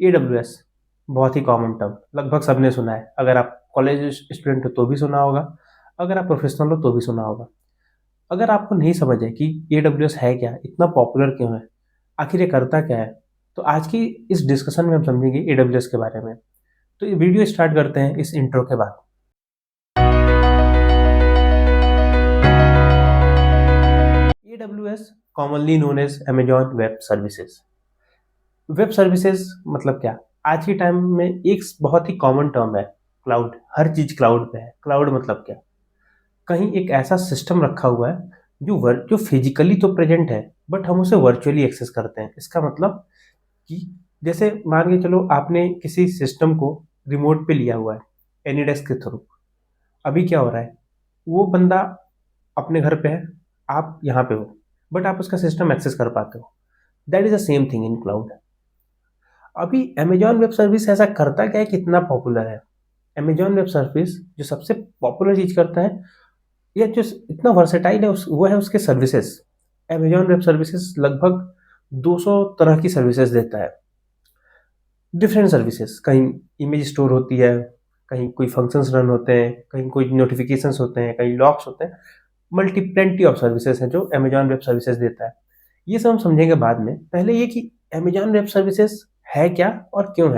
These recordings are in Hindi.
AWS बहुत ही कॉमन टर्म, लगभग सबने सुना है। अगर आप कॉलेज स्टूडेंट हो तो भी सुना होगा, अगर आप प्रोफेशनल हो तो भी सुना होगा। अगर आपको नहीं समझ है कि AWS है क्या, इतना पॉपुलर क्यों है, आखिर ये करता क्या है, तो आज की इस डिस्कशन में हम समझेंगे AWS के बारे में। तो ये वीडियो स्टार्ट करते हैं इस इंट्रो के बाद। AWS commonly known as Amazon web services. Web services मतलब क्या? आज के टाइम में एक बहुत ही कॉमन टर्म है, क्लाउड। हर चीज क्लाउड पे है। क्लाउड मतलब क्या? कहीं एक ऐसा सिस्टम रखा हुआ है जो फिजिकली तो प्रेजेंट है, बट हम उसे वर्चुअली एक्सेस करते हैं। इसका मतलब कि जैसे मान के चलो आपने किसी सिस्टम को रिमोट पे लिया हुआ है, एनीडेस्क के थ्रू। अभी क्या हो रहा है, वो बंदा अपने घर पे है, आप यहाँ पे हो, बट आप उसका सिस्टम एक्सेस कर पाते हो। That is the same thing in cloud. अभी अमेजॉन वेब सर्विस ऐसा करता क्या है, कितना पॉपुलर है? अमेजॉन वेब सर्विस जो सबसे पॉपुलर चीज करता है, या जो इतना वर्सेटाइल है वो है उसके सर्विसेज। अमेजॉन वेब सर्विसेज लगभग 200 तरह की सर्विसेज देता है। डिफरेंट सर्विसेज, कहीं इमेज स्टोर होती है, कहीं कोई फंक्शंस रन होते हैं, कहीं कोई नोटिफिकेशंस होते हैं, कहीं लॉक्स होते हैं। मल्टी प्लेंटी ऑफ सर्विसेज हैं जो अमेजॉन वेब सर्विसेज देता है। ये सब हम समझेंगे बाद में। पहले ये कि अमेजॉन वेब सर्विसेज है क्या और क्यों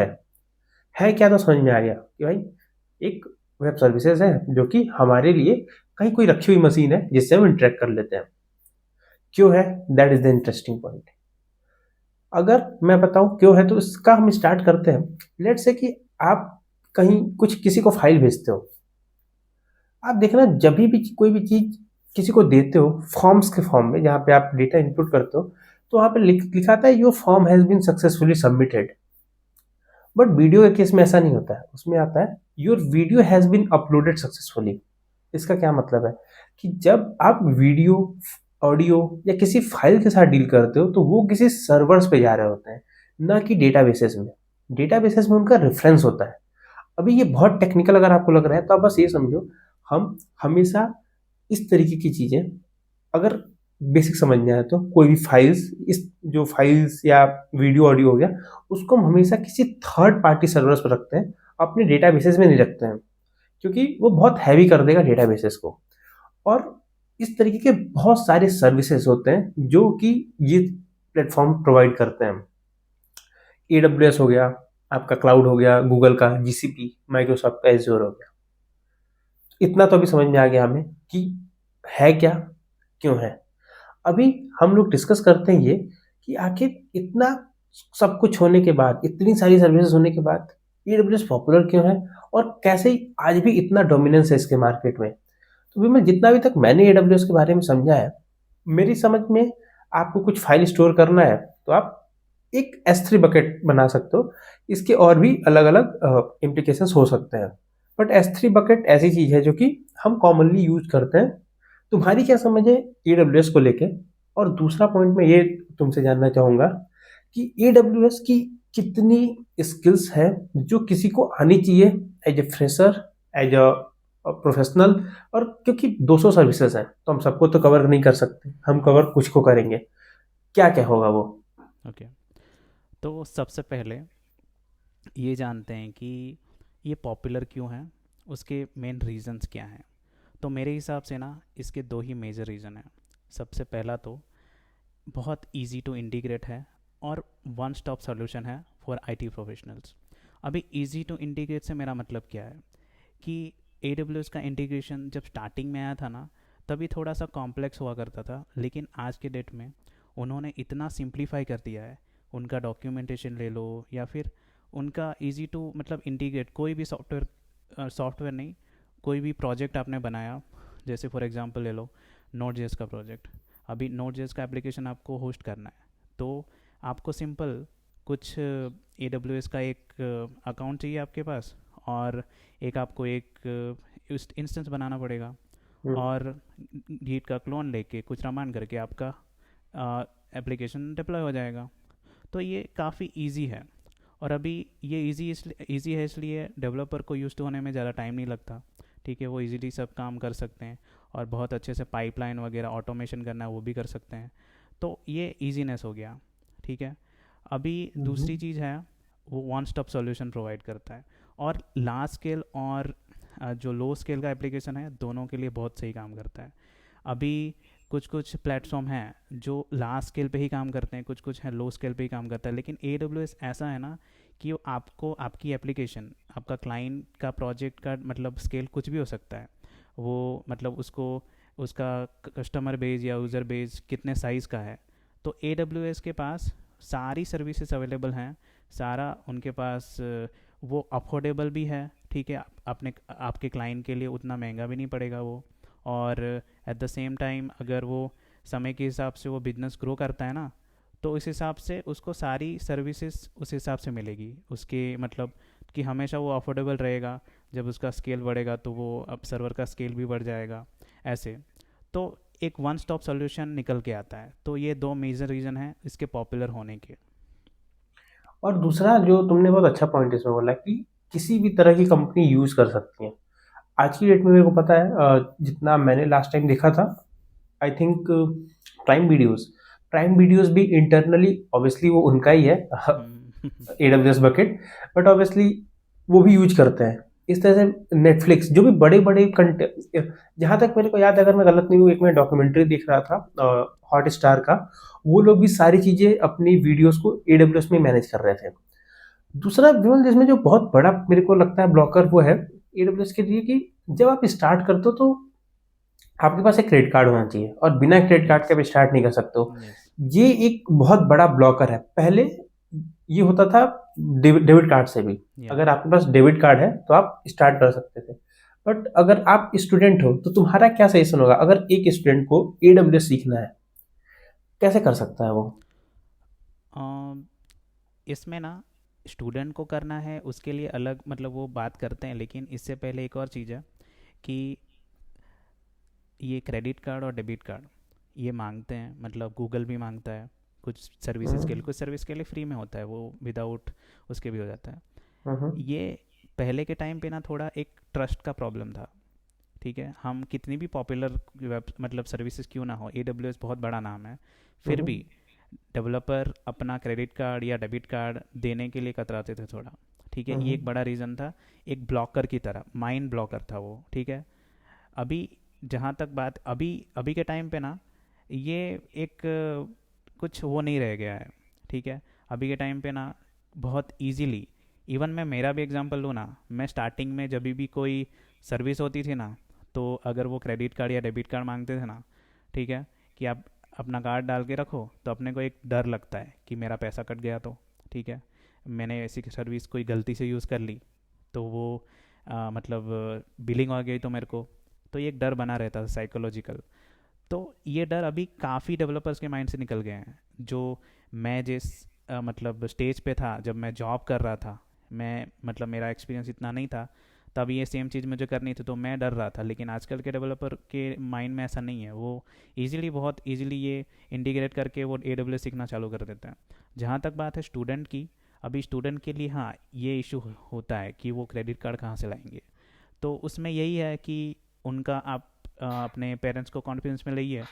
है क्या तो समझ में आ गया कि भाई एक वेब सर्विसेज है जो कि हमारे लिए कहीं कोई रखी हुई मशीन है जिससे हम इंटरेक्ट कर लेते हैं। क्यों है, that is the interesting point. अगर मैं बताऊं क्यों है तो इसका हम स्टार्ट करते हैं। लेट्स से कि आप कहीं कुछ किसी को फाइल भेजते हो। आप देखना, जब भी कोई भी चीज किसी को देते हो फॉर्म्स के फॉर्म में, जहाँ पे आप डेटा इनपुट करते हो, तो वहाँ पे लिखाता है your form has been successfully submitted. But video के केस में ऐसा नहीं होता है, उसमें आता है your video has been uploaded successfully. इसका क्या मतलब है कि जब आप वीडियो, ऑडियो या किसी फाइल के साथ डील करते हो तो वो किसी सर्वर्स पे जा रहे होते हैं, ना कि डेटाबेसेस में। डेटाबेसेस में उनका रेफरेंस होता है। अभी ये बहुत टेक्निकल अगर आपको लग रहा है तो आप बस ये समझो, हम हमेशा इस तरीके की चीजें, अगर बेसिक समझना है तो कोई भी फाइल्स, इस जो फाइल्स या वीडियो ऑडियो हो गया, उसको हम हमेशा किसी थर्ड पार्टी सर्वर्स पर रखते हैं, अपने डेटाबेसेस में नहीं रखते हैं, क्योंकि वो बहुत हैवी कर देगा डेटाबेसेस को। और इस तरीके के बहुत सारे सर्विसेज होते हैं जो कि ये प्लेटफॉर्म प्रोवाइड करते हैं। AWS हो गया, आपका क्लाउड हो गया, गूगल का GCP, माइक्रोसॉफ्ट का एज्योर हो गया। इतना तो अभी समझ में आ गया हमें कि है क्या, क्यों है। अभी हम लोग डिस्कस करते हैं ये कि आखिर इतना सब कुछ होने के बाद, इतनी सारी सर्विसेज होने के बाद AWS पॉपुलर क्यों है, और कैसे आज भी इतना डोमिनेंस है इसके मार्केट में। तो भी मैं जितना अभी तक मैंने AWS के बारे में समझा है, मेरी समझ में, आपको कुछ फाइल स्टोर करना है तो आप एक S3 बकेट बना सकते हो। इसके और भी अलग अलग इम्प्लीकेशंस हो सकते हैं, बट S3 बकेट ऐसी चीज है जो कि हम कॉमनली यूज करते हैं। तुम्हारी क्या समझ है AWS को लेके? और दूसरा पॉइंट मैं ये तुमसे जानना चाहूंगा कि AWS की कितनी स्किल्स है जो किसी को आनी चाहिए, as a fresher, as a professional. और क्योंकि 200 सर्विसेज हैं तो हम सबको तो कवर नहीं कर सकते, हम कवर कुछ को करेंगे। क्या क्या होगा वो? ओके। तो सबसे पहले ये जानते हैं कि ये पॉपुलर क्यों है, उसके मेन रीजंस क्या हैं। तो मेरे हिसाब से ना इसके दो ही मेजर रीज़न हैं। सबसे पहला तो बहुत इजी टू इंटीग्रेट है और वन स्टॉप सॉल्यूशन है फॉर आईटी प्रोफेशनल्स। अभी इजी टू इंटीग्रेट से मेरा मतलब क्या है कि AWS का इंटीग्रेशन जब स्टार्टिंग में आया था ना, तभी थोड़ा सा कॉम्प्लेक्स हुआ करता था, लेकिन आज के डेट में उन्होंने इतना सिंप्लीफाई कर दिया है। उनका डॉक्यूमेंटेशन ले लो या फिर उनका इजी टू मतलब इंटीग्रेट कोई भी सॉफ्टवेयर नहीं, कोई भी प्रोजेक्ट आपने बनाया, जैसे फॉर एग्जांपल ले लो नोट जेएस का प्रोजेक्ट। अभी नोट जेएस का एप्लीकेशन आपको होस्ट करना है, तो आपको सिंपल कुछ AWS का एक अकाउंट चाहिए आपके पास, और एक आपको एक इंस्टेंस बनाना पड़ेगा, हम्म। और गीट का क्लोन लेके कुछ रमान करके आपका एप्लीकेशन डिप्लॉय हो जाएगा। तो ये काफ़ी इजी है। और अभी ये इजी है इसलिए डेवलपर को यूज़ टू होने में ज़्यादा टाइम नहीं लगता। ठीक है, वो इजीली सब काम कर सकते हैं, और बहुत अच्छे से पाइपलाइन वगैरह ऑटोमेशन करना है वो भी कर सकते हैं। तो ये इजीनेस हो गया। ठीक है। अभी दूसरी हम्म। चीज़ है, वो वन स्टॉप सॉल्यूशन प्रोवाइड करता है। और लार्ज स्केल और जो लो स्केल का एप्लीकेशन है, दोनों के लिए बहुत सही काम करता है। अभी कुछ कुछ प्लेटफॉर्म हैं जो लार्ज स्केल पे ही काम करते हैं, कुछ कुछ हैं लो स्केल पे ही काम करता है, लेकिन AWS ऐसा है ना कि वो आपको आपकी एप्लीकेशन, आपका क्लाइंट का प्रोजेक्ट का मतलब स्केल कुछ भी हो सकता है। वो मतलब उसको उसका कस्टमर बेस या यूज़र बेस कितने साइज़ का है, तो AWS के पास सारी सर्विसेज अवेलेबल हैं। सारा उनके पास वो अफोर्डेबल भी है, ठीक है, अपने आपके क्लाइंट के लिए उतना महंगा भी नहीं पड़ेगा वो। और एट द सेम टाइम अगर वो समय के हिसाब से वो बिजनेस ग्रो करता है ना, तो उस हिसाब से उसको सारी सर्विसेज उस हिसाब से मिलेगी उसके, मतलब कि हमेशा वो अफोर्डेबल रहेगा। जब उसका स्केल बढ़ेगा तो वो अब सर्वर का स्केल भी बढ़ जाएगा, ऐसे। तो एक वन स्टॉप सॉल्यूशन निकल के आता है। तो ये दो मेजर रीज़न हैं इसके पॉपुलर होने के। और दूसरा जो तुमने बहुत अच्छा पॉइंट इसमें बोला कि किसी भी तरह की कंपनी यूज कर सकती है। आज की डेट में मेरे को पता है, जितना मैंने लास्ट टाइम देखा था, I think prime videos prime videos भी इंटरनली ऑब्वियसली वो उनका ही है, हम्म। AWS बकेट, बट ऑब्वियसली वो भी यूज करते हैं। इस तरह से नेटफ्लिक्स जो भी बड़े बड़े कंटेंट, जहाँ तक मेरे को याद है, अगर मैं गलत नहीं हूँ, एक मैं डॉक्यूमेंट्री देख रहा था हॉट स्टार का, वो लोग भी सारी चीजें अपनी वीडियोस को AWS में मैनेज कर रहे थे। दूसरा विमल, जिसमें जो बहुत बड़ा मेरे को लगता है ब्लॉकर, वो है AWS के लिए कि जब आप स्टार्ट करते हो तो आपके पास एक क्रेडिट कार्ड होना चाहिए, और बिना क्रेडिट कार्ड यस। के आप स्टार्ट नहीं कर सकते हो। यस। ये एक बहुत बड़ा ब्लॉकर है। पहले ये होता था डेबिट कार्ड से भी, या। अगर आपके पास डेबिट कार्ड है तो आप स्टार्ट कर सकते थे। बट अगर आप स्टूडेंट हो तो तुम्हारा क्या सजेशन होगा, अगर एक स्टूडेंट को AWS सीखना है, कैसे कर सकता है वो? इसमें ना स्टूडेंट को करना है उसके लिए अलग, मतलब वो बात करते हैं, लेकिन इससे पहले एक और चीज़ है कि ये क्रेडिट कार्ड और डेबिट कार्ड ये मांगते हैं, मतलब गूगल भी मांगता है कुछ सर्विसेज के लिए, हम्म, कुछ सर्विस के लिए फ्री में होता है, वो विदाउट उसके भी हो जाता है। हम्म, ये पहले के टाइम पे ना थोड़ा एक ट्रस्ट का प्रॉब्लम था, ठीक है। हम कितनी भी पॉपुलर वेब मतलब सर्विसेज क्यों ना हो, AWS बहुत बड़ा नाम है, फिर हम्म, भी डेवलपर अपना क्रेडिट कार्ड या डेबिट कार्ड देने के लिए कतराते थे थोड़ा, ठीक है। ये हम्म, एक बड़ा रीज़न था, एक ब्लॉकर की तरह, माइंड ब्लॉकर था वो, ठीक है। अभी जहाँ तक बात अभी अभी के टाइम पे ना, ये एक कुछ वो नहीं रह गया है, ठीक है। अभी के टाइम पे ना बहुत इजीली, इवन मैं मेरा भी एग्जांपल लूँ ना, मैं स्टार्टिंग में जब भी कोई सर्विस होती थी ना, तो अगर वो क्रेडिट कार्ड या डेबिट कार्ड मांगते थे ना, ठीक है, कि आप अपना कार्ड डाल के रखो, तो अपने को एक डर लगता है कि मेरा पैसा कट गया तो, ठीक है, मैंने ऐसी सर्विस कोई गलती से यूज़ कर ली तो वो मतलब बिलिंग आ गई तो मेरे को, तो ये एक डर बना रहता है साइकोलॉजिकल। तो ये डर अभी काफ़ी डेवलपर्स के माइंड से निकल गए हैं। जो मैं जिस मतलब स्टेज पे था जब मैं जॉब कर रहा था, मैं मतलब मेरा एक्सपीरियंस इतना नहीं था, तब ये सेम चीज़ मुझे करनी थी तो मैं डर रहा था, लेकिन आजकल के डेवलपर के माइंड में ऐसा नहीं है। वो इजीली, बहुत इजीली ये इंटीग्रेट करके वो AWS सीखना चालू कर देते हैं। जहाँ तक बात है स्टूडेंट की, अभी स्टूडेंट के लिए हाँ ये इशू होता है कि वो क्रेडिट कार्ड कहाँ से लाएंगे। तो उसमें यही है कि उनका आप अपने पेरेंट्स को कॉन्फिडेंस में लाइए।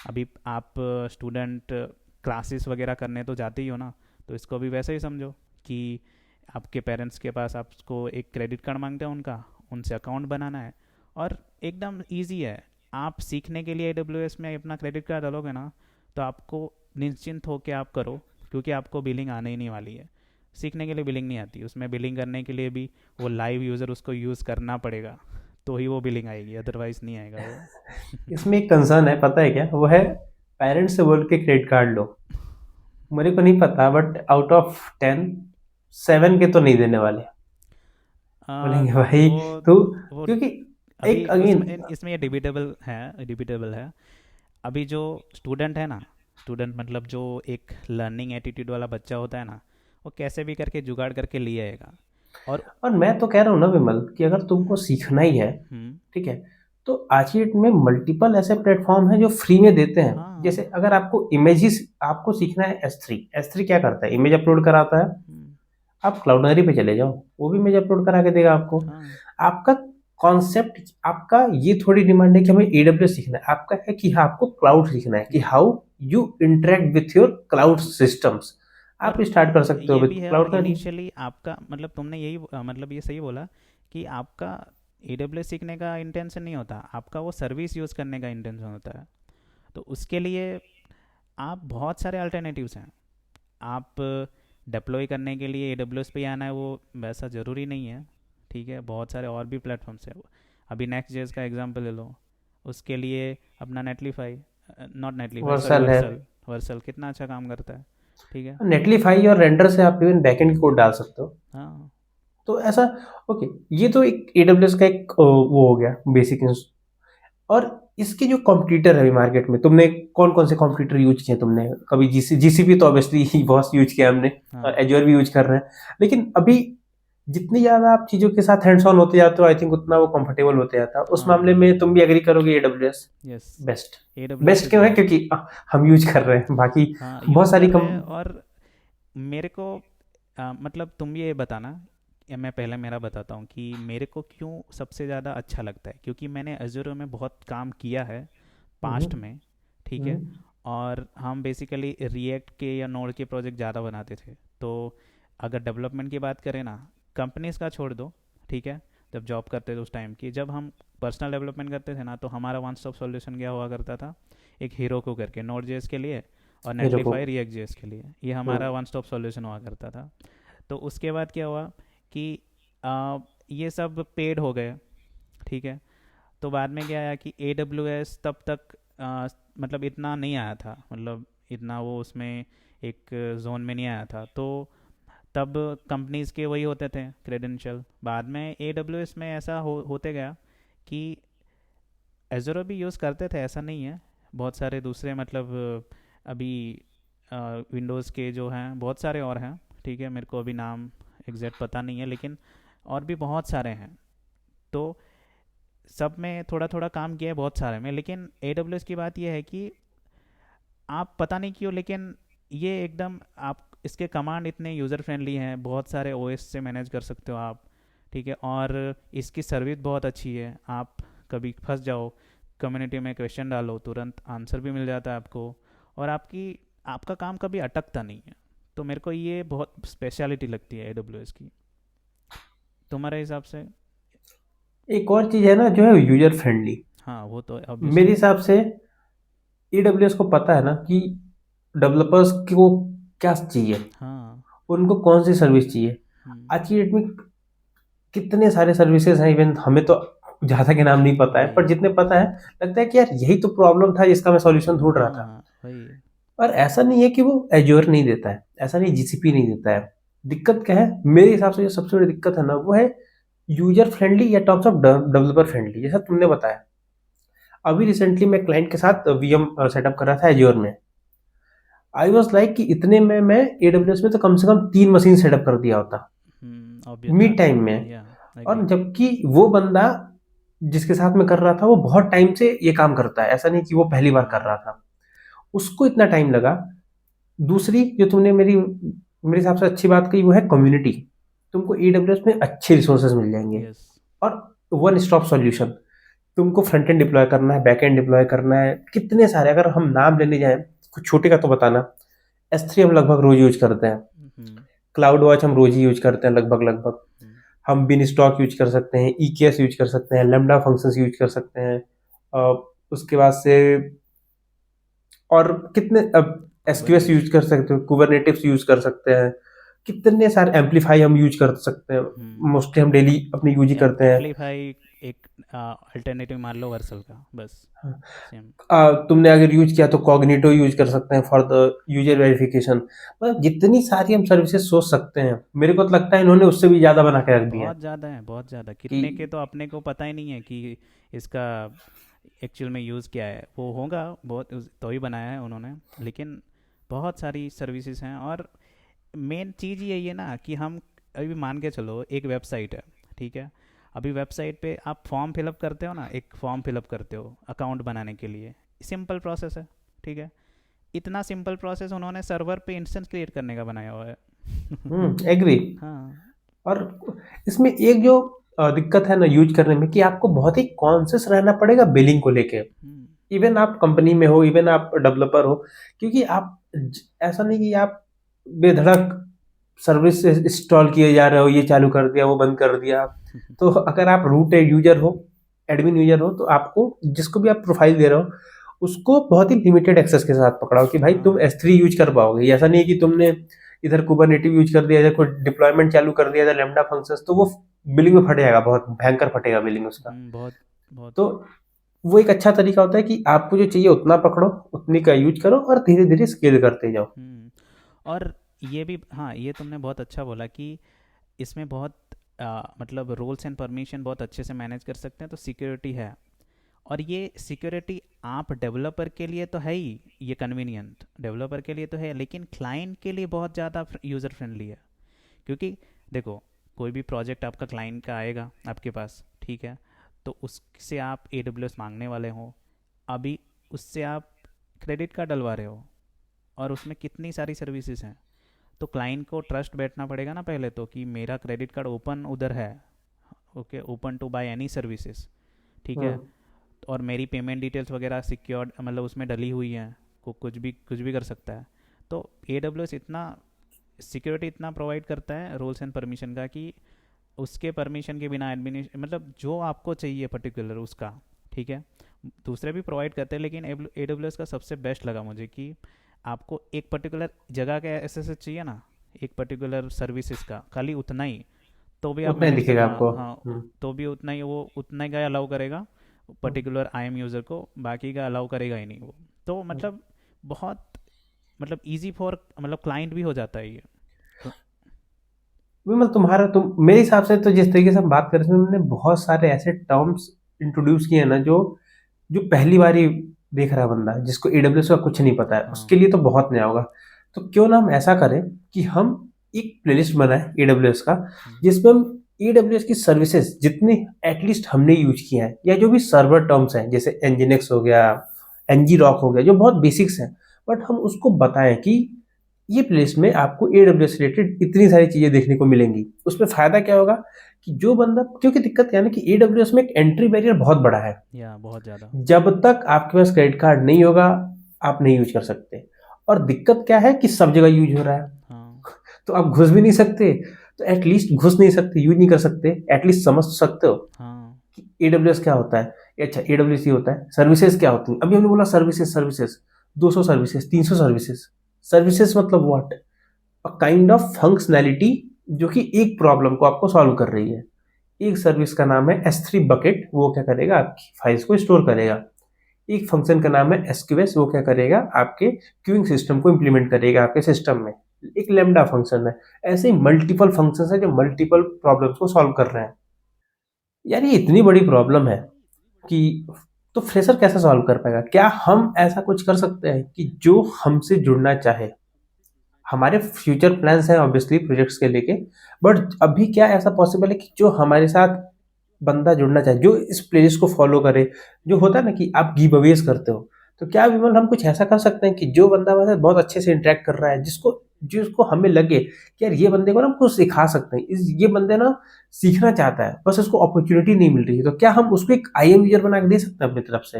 अभी आप स्टूडेंट क्लासेस वगैरह करने तो जाते ही हो ना, तो इसको भी वैसे ही समझो कि आपके पेरेंट्स के पास आपको एक क्रेडिट कार्ड मांगते हैं उनका, उनसे अकाउंट बनाना है, और एकदम इजी है। आप सीखने के लिए AWS में अपना क्रेडिट कार्ड डालोगे ना, तो आपको निश्चिंत होकर आप करो, क्योंकि आपको बिलिंग आने ही नहीं वाली है। सीखने के लिए बिलिंग नहीं आती, उसमें बिलिंग करने के लिए भी वो लाइव यूज़र उसको यूज़ करना पड़ेगा, तो ही वो बिलिंग आएगी, अदरवाइज नहीं आएगा वो। इसमें एक कंसर्न है, पता है क्या वो है? पेरेंट्स से बोल के क्रेडिट कार्ड लो। मेरे को नहीं पता, बट आउट ऑफ 10, 7 के तो नहीं देने वाले। बोलेंगे भाई वो तू, वो क्योंकि अभी एक अगेन, उसमें इसमें ये डिबेटेबल है। अभी जो स्टूडेंट है ना, स्टूडेंट मतलब जो एक लर्निंग एटीट्यूड वाला बच्चा होता है ना, वो कैसे भी करके जुगाड़ करके ले आएगा। और और मैं तो कह रहा हूँ ना विमल, कि अगर तुमको सीखना ही है, हम्म। ठीक है, तो आज की डेट में मल्टीपल ऐसे प्लेटफॉर्म हैं जो फ्री में देते हैं। हाँ। जैसे अगर आपको इमेजेस, आपको सीखना है S3 क्या करता है, इमेज अपलोड कराता है। हम्म। आप क्लाउडनरी पे चले जाओ, वो भी इमेज अपलोड करा के देगा आपको। हाँ। आपका कॉन्सेप्ट, आपका ये थोड़ी डिमांड है कि हमें AWS सीखना है, आपका है कि हाँ आपको क्लाउड सीखना है, कि how you interact with your cloud systems. आप और स्टार्ट कर सकते हो ये विद भी है, और क्लाउड का। इनिशियली आपका मतलब तुमने यही मतलब ये सही बोला कि आपका AWS सीखने का इंटेंशन नहीं होता, आपका वो सर्विस यूज़ करने का इंटेंशन होता है। तो उसके लिए आप बहुत सारे अल्टरनेटिव्स हैं। आप डिप्लॉय करने के लिए AWS पे ही आना है वो वैसा ज़रूरी नहीं है। ठीक है, बहुत सारे और भी प्लेटफॉर्म्स हैं। अभी नेक्स्ट जेस का एग्जांपल ले लो, उसके लिए अपना नेटलीफाई, नॉट नेटलीफाई सॉरी, वर्सल है। वर्सल, वर्सल कितना अच्छा काम करता है। ठीक है। नेटलीफाई और रेंडर से आप इवन बैकएंड की कोड डाल सकते हो। हाँ। तो ऐसा, ओके, ये तो एक एडब्ल्यूएस का एक वो हो गया बेसिक। और इसके जो कॉम्पिटिटर है अभी मार्केट में, तुमने कौन कौन से कॉम्पिटिटर यूज किए? तुमने कभी जीसीपी तो ऑब्वियसली बहुत यूज किया हमने, हाँ। एजोर भी यूज कर रहे हैं। लेकिन अभी जितनी ज्यादा आप चीजों के साथ हैंड्स ऑन होते जाते हो, आई थिंक उतना वो कंफर्टेबल होते जाता है। उस मामले हाँ। में तुम भी एग्री करोगे AWS yes. Best. AWS best is क्यों है? बेस्ट। क्योंकि हम यूज कर रहे हैं, बाकी हाँ, बहुत यूज़ सारी कर रहे कम। हैं। और मेरे को मतलब तुम ये बताना, या मैं पहले मेरा बताता हूँ कि मेरे को क्यों सबसे ज़्यादा अच्छा लगता है। क्योंकि मैंने अजूरो में बहुत काम किया है पास्ट हम्म, में। ठीक है। हम्म, और हम बेसिकली रिएक्ट के या नोड के प्रोजेक्ट ज़्यादा बनाते थे। तो अगर डेवलपमेंट की बात करें ना, कंपनीज का छोड़ दो। ठीक है। जब जॉब करते थे उस टाइम की, जब हम पर्सनल डेवलपमेंट करते थे ना, तो हमारा वन स्टॉप सॉल्यूशन क्या हुआ करता था, एक हीरो को करके नोड जेएस के लिए, और ये रुको। नेटलीफाई रिएक्ट जेएस के लिए, ये हमारा वन स्टॉप सॉल्यूशन हुआ करता था। तो उसके बाद क्या हुआ कि ये सब पेड हो गए। ठीक है। तो बाद में क्या आया कि AWS तब तक मतलब इतना नहीं आया था, मतलब इतना वो उसमें एक जोन में नहीं आया था। तो तब कंपनीज के वही होते थे क्रेडेंशियल। बाद में AWS में ऐसा होते गया कि एजोरो भी यूज़ करते थे, ऐसा नहीं है। बहुत सारे दूसरे मतलब अभी विंडोज़ के जो हैं बहुत सारे और हैं। ठीक है, मेरे को अभी नाम एग्जैक्ट पता नहीं है, लेकिन और भी बहुत सारे हैं। तो सब में थोड़ा थोड़ा काम किया है बहुत सारे में। लेकिन AWS की बात यह है कि आप पता नहीं क्यों, लेकिन ये एकदम आप इसके कमांड इतने यूज़र फ्रेंडली हैं, बहुत सारे OS से मैनेज कर सकते हो आप। ठीक है। और इसकी सर्विस बहुत अच्छी है। आप कभी फंस जाओ, कम्युनिटी में क्वेश्चन डालो, तुरंत आंसर भी मिल जाता है आपको। और आपका काम कभी अटकता नहीं है। तो मेरे को ये बहुत स्पेशलिटी लगती है AWS की। तुम्हारे हिसाब से? एक और चीज है ना जो है यूजर फ्रेंडली। हाँ, वो तो मेरे ऑब्वियसली। हिसाब से एडब्ल्यूएस को पता है ना कि डेवलपर्स को क्या चाहिए, हाँ। उनको कौन सी सर्विस चाहिए। हम्म, आज की डेट में कितने सारे सर्विसेज हैं, इवन हमें तो ज्यादा के नाम नहीं पता है, वही। पर जितने पता है लगता है कि यार यही तो प्रॉब्लम था जिसका मैं सॉल्यूशन ढूंढ रहा था। हाँ, वही। और ऐसा नहीं है कि वो एज्योर नहीं देता है, ऐसा नहीं जीसीपी नहीं देता है। दिक्कत क्या है मेरे हिसाब से? जो सबसे बड़ी दिक्कत है ना वो है यूजर फ्रेंडली या टर्म्स ऑफ डेवलपर फ्रेंडली, जैसा तुमने बताया। अभी रिसेंटली मैं क्लाइंट के साथ वीएम सेटअप कर रहा था एज्योर में। आई वॉज लाइक कि इतने में मैं एडब्ल्यूएस में तो कम से कम 3 मशीन सेटअप कर दिया होता ऑब्वियस मिड बात है। टाइम में। या और एग्री। जबकि वो बंदा जिसके साथ मैं कर रहा था वो बहुत टाइम से ये काम करता है, ऐसा नहीं कि वो पहली बार कर हम्म। रहा था। उसको इतना टाइम लगा। दूसरी जो तुमने मेरे हिसाब से अच्छी बात कही वो है कम्युनिटी। तुमको एडब्ल्यूएस में अच्छे रिसोर्सेज मिल जाएंगे। यस। और वन स्टॉप सॉल्यूशन। तुमको फ्रंट एंड डिप्लॉय करना है, बैक एंड डिप्लॉय करना है, कितने सारे अगर हम नाम लेने जाएं, कुछ छोटे का तो बताना। S3 हम लगभग रोज यूज करते हैं। हम्म। क्लाउड वॉच हम रोज ही यूज करते हैं लगभग लगभग। हम्म। हम बिन स्टॉक यूज कर सकते हैं, EKS यूज कर सकते हैं, लेमडा फंक्शंस यूज कर सकते हैं। उसके बाद से और कितने, अब SQS कुबरनेटिस। यूज कर सकते हो, कुबरनेटिव्स यूज कर सकते हैं। कितने सारे एम्पलीफाई हम यूज कर सकते हैं। हम्म। मोस्टली हम डेली अपनी यूज ही करते हैं। एम्पलीफाई एक अल्टरनेटिव मान लो वर्सल का, बस। सेम। तुमने अगर यूज किया तो कॉग्निटो यूज कर सकते हैं फॉर द यूजर वेरिफिकेशन। मतलब जितनी सारी हम सर्विसेज सोच सकते हैं, मेरे को तो लगता है इन्होंने उससे भी ज्यादा बना के रख दिया है। बहुत ज़्यादा है, बहुत ज़्यादा। कि कितने के तो अपने को पता ही नहीं है कि इसका एक्चुअल में यूज़ क्या है। वो होगा बहुत तो ही बनाया है उन्होंने। लेकिन बहुत सारी सर्विसेज हैं। और मेन चीज़ यही है ना कि हम अभी मान के चलो एक वेबसाइट है। ठीक है। अभी वेबसाइट पे आप फॉर्म फिलअप करते हो ना, एक फॉर्म फिलअप करते हो अकाउंट बनाने के लिए, सिंपल प्रोसेस है। ठीक है। इतना सिंपल प्रोसेस उन्होंने सर्वर पे इंस्टेंस क्रिएट करने का बनाया हुआ है। एग्री। हाँ। और इसमें एक जो दिक्कत है ना यूज करने में, कि आपको बहुत ही कॉन्शियस रहना पड़ेगा बिलिंग को लेके। हम्म। इवन आप कंपनी में हो, इवन आप डेवलपर हो, क्योंकि आप ऐसा नहीं कि आप बेधड़क सर्विस इंस्टॉल किए जा रहे हो, ये चालू कर दिया, वो बंद कर दिया। तो अगर आप रूट यूजर हो, एडमिन यूजर हो, तो आपको जिसको भी आप प्रोफाइल दे रहे हो उसको बहुत ही लिमिटेड एक्सेस के साथ पकड़ाओ कि भाई तुम हाँ। S3 यूज कर पाओगे। ये ऐसा नहीं है कि तुमने इधर कुबरनेटिव यूज कर दिया, इधर कोई डिप्लॉयमेंट चालू कर दिया, इधर लैम्डा फंक्शंस, तो वो बिलिंग में फटेगा, बहुत भयंकर फटेगा बिलिंग उसका। बहुत बहुत। तो वो एक अच्छा तरीका होता है कि आपको जो चाहिए उतना पकड़ो, उतनी का यूज करो और धीरे धीरे स्केल करते जाओ। और ये भी, हाँ, ये तुमने बहुत अच्छा बोला कि इसमें बहुत मतलब रोल्स एंड परमिशन बहुत अच्छे से मैनेज कर सकते हैं, तो सिक्योरिटी है। और ये सिक्योरिटी आप डेवलपर के लिए तो है ही, ये कन्वीनियंट डेवलपर के लिए तो है, लेकिन क्लाइंट के लिए बहुत ज़्यादा यूज़र फ्रेंडली है। क्योंकि देखो, कोई भी प्रोजेक्ट आपका क्लाइंट का आएगा आपके पास, ठीक है, तो उससे आप AWS मांगने वाले हो। अभी उससे आप क्रेडिट कार्ड डलवा रहे हो, और उसमें कितनी सारी सर्विसेज हैं। तो क्लाइंट को ट्रस्ट बैठना पड़ेगा ना पहले तो, कि मेरा क्रेडिट कार्ड ओपन उधर है, okay, open to buy any services, ठीक है। हम्म। और मेरी पेमेंट डिटेल्स वगैरह सिक्योर्ड, मतलब उसमें डली हुई हैं, को कुछ भी कर सकता है। तो AWS इतना सिक्योरिटी इतना प्रोवाइड करता है रोल्स एंड परमिशन का, कि उसके परमिशन के बिना एडमिनिस्ट्रेशन, मतलब जो आपको चाहिए पर्टिकुलर उसका, ठीक है, दूसरे भी प्रोवाइड करते हैं, लेकिन AWS का सबसे बेस्ट लगा मुझे कि आपको एक पर्टिकुलर जगह का एस चाहिए ना, एक पर्टिकुलर सर्विसेज का खाली उतना ही, तो भी आप उतना ही मैनेज कर, दिखेगा हाँ आपको। हाँ, हम्म। तो भी उतना ही, वो उतना ही का अलाउ करेगा हम्म। पर्टिकुलर IAM यूज़र को, बाकी का अलाउ करेगा ही नहीं वो। तो हम्म। मतलब बहुत, मतलब इजी फॉर, मतलब क्लाइंट भी हो जाता है ये। विमल, तुम्हारा तुम मेरे हिसाब से तो जिस तरीके से हम बात कर रहे हैं, उसमें हमने बहुत सारे ऐसे टर्म्स इंट्रोड्यूस किए हैं ना, जो जो पहली बार ही देख रहा है बंदा, जिसको AWS का कुछ नहीं पता है, उसके हाँ। लिए तो बहुत नया होगा। तो क्यों ना हम ऐसा करें कि हम एक प्लेलिस्ट बनाए AWS का, हम्म। जिसमें हम AWS की सर्विसेज जितनी एटलीस्ट हमने यूज किया है, या जो भी सर्वर टर्म्स हैं, जैसे Nginx हो गया, Ngrok हो गया, जो बहुत बेसिक्स हैं, बट हम उसको बताएं कि ये प्लेलिस्ट में आपको AWS रिलेटेड इतनी सारी चीजें देखने को मिलेंगी। उसमें फायदा क्या होगा कि जो बंदा, क्योंकि दिक्कत क्या है ना कि AWS में एक एंट्री बैरियर बहुत बड़ा है। या बहुत ज़्यादा। जब तक आपके पास क्रेडिट कार्ड नहीं होगा, आप नहीं यूज कर सकते। और दिक्कत क्या है कि सब जगह यूज हो रहा है, हाँ। तो आप घुस भी नहीं सकते। तो एटलीस्ट घुस नहीं सकते, यूज नहीं कर सकते, एटलीस्ट समझ तो सकते हो हाँ। कि AWS क्या होता है। अच्छा, AWS ये होता है, सर्विसेज क्या होती है। अभी हमने बोला services, services 200 services, 300 services. Services मतलब what, a kind of functionality जो कि एक प्रॉब्लम को आपको सॉल्व कर रही है। एक सर्विस का नाम है S3 बकेट, वो क्या करेगा, आपकी फाइल्स को स्टोर करेगा। एक फंक्शन का नाम है SQS, वो क्या करेगा, आपके क्यूइंग सिस्टम को इंप्लीमेंट करेगा आपके सिस्टम में। एक लेमडा फंक्शन है। ऐसे ही मल्टीपल फंक्शन है जो मल्टीपल प्रॉब्लम्स को सॉल्व कर रहे हैं। यार ये इतनी बड़ी प्रॉब्लम है कि तो फ्रेशर कैसे सॉल्व कर पाएगा। क्या हम ऐसा कुछ कर सकते हैं कि जो हमसे जुड़ना चाहे, हमारे फ्यूचर प्लान्स हैं ऑब्वियसली प्रोजेक्ट्स के लेके, बट अभी क्या ऐसा पॉसिबल है कि जो हमारे साथ बंदा जुड़ना चाहे, जो इस प्लेलिस्ट को फॉलो करे। जो होता है ना कि आप गिव अवेज करते हो, तो क्या विमल हम कुछ ऐसा कर सकते हैं कि जो बंदा हमारे साथ बहुत अच्छे से इंटरेक्ट कर रहा है, जिसको जिसको हमें लगे कि यार ये बंदे को ना हम कुछ सिखा सकते हैं, ये बंदे ना सीखना चाहता है, बस उसको अपॉर्चुनिटी नहीं मिल रही है, तो क्या हम उसको एक IAM यूजर बना के दे सकते हैं अपनी तरफ से।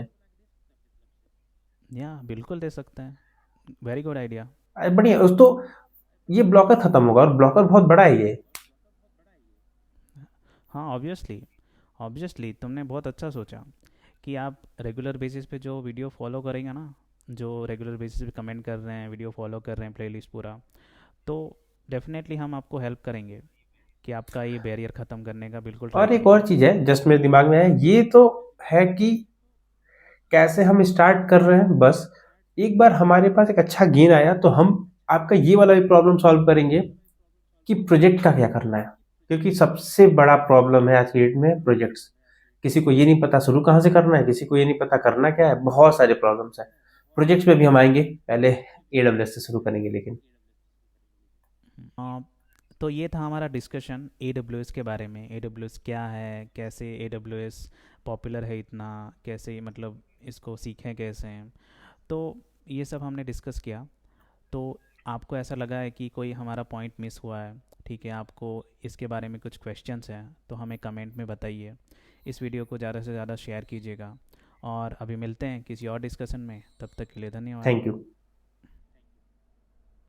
या बिल्कुल दे सकते हैं, वेरी गुड आइडिया। अरे बढ़िया, उस तो ये ब्लॉकर खत्म होगा, और ब्लॉकर बहुत बड़ा है ये। हाँ, ऑब्वियसली, ऑब्वियसली तुमने बहुत अच्छा सोचा कि आप रेगुलर बेसिस पे जो वीडियो फॉलो करेंगे ना, जो रेगुलर बेसिस पे कमेंट कर रहे हैं, वीडियो फॉलो कर रहे हैं, प्लेलिस्ट पूरा, तो डेफिनेटली हम आपको हेल्प करेंगे कि आपका ये बैरियर ख़त्म करने का बिल्कुल ट्राई और एक करेंगे। और चीज है जस्ट मेरे दिमाग में है, ये तो है कि कैसे हम स्टार्ट कर रहे हैं, बस एक बार हमारे पास एक अच्छा गेन आया तो हम आपका ये वाला भी प्रॉब्लम सॉल्व करेंगे कि प्रोजेक्ट का क्या करना है। क्योंकि सबसे बड़ा प्रॉब्लम है आज की डेट में प्रोजेक्ट्स। किसी को ये नहीं पता शुरू कहाँ से करना है, किसी को ये नहीं पता करना क्या है, बहुत सारे प्रॉब्लम्स हैं। प्रोजेक्ट्स में भी हम आएंगे, पहले AWS से शुरू करेंगे लेकिन। आ, तो ये था हमारा डिस्कशन AWS के बारे में। AWS क्या है, कैसे AWS पॉपुलर है इतना, कैसे मतलब इसको सीखें कैसे। तो ये सब हमने डिस्कस किया। तो आपको ऐसा लगा है कि कोई हमारा पॉइंट मिस हुआ है, ठीक है, आपको इसके बारे में कुछ क्वेश्चंस हैं, तो हमें कमेंट में बताइए। इस वीडियो को ज़्यादा से ज़्यादा शेयर कीजिएगा। और अभी मिलते हैं किसी और डिस्कशन में, तब तक के लिए धन्यवाद। Thank you.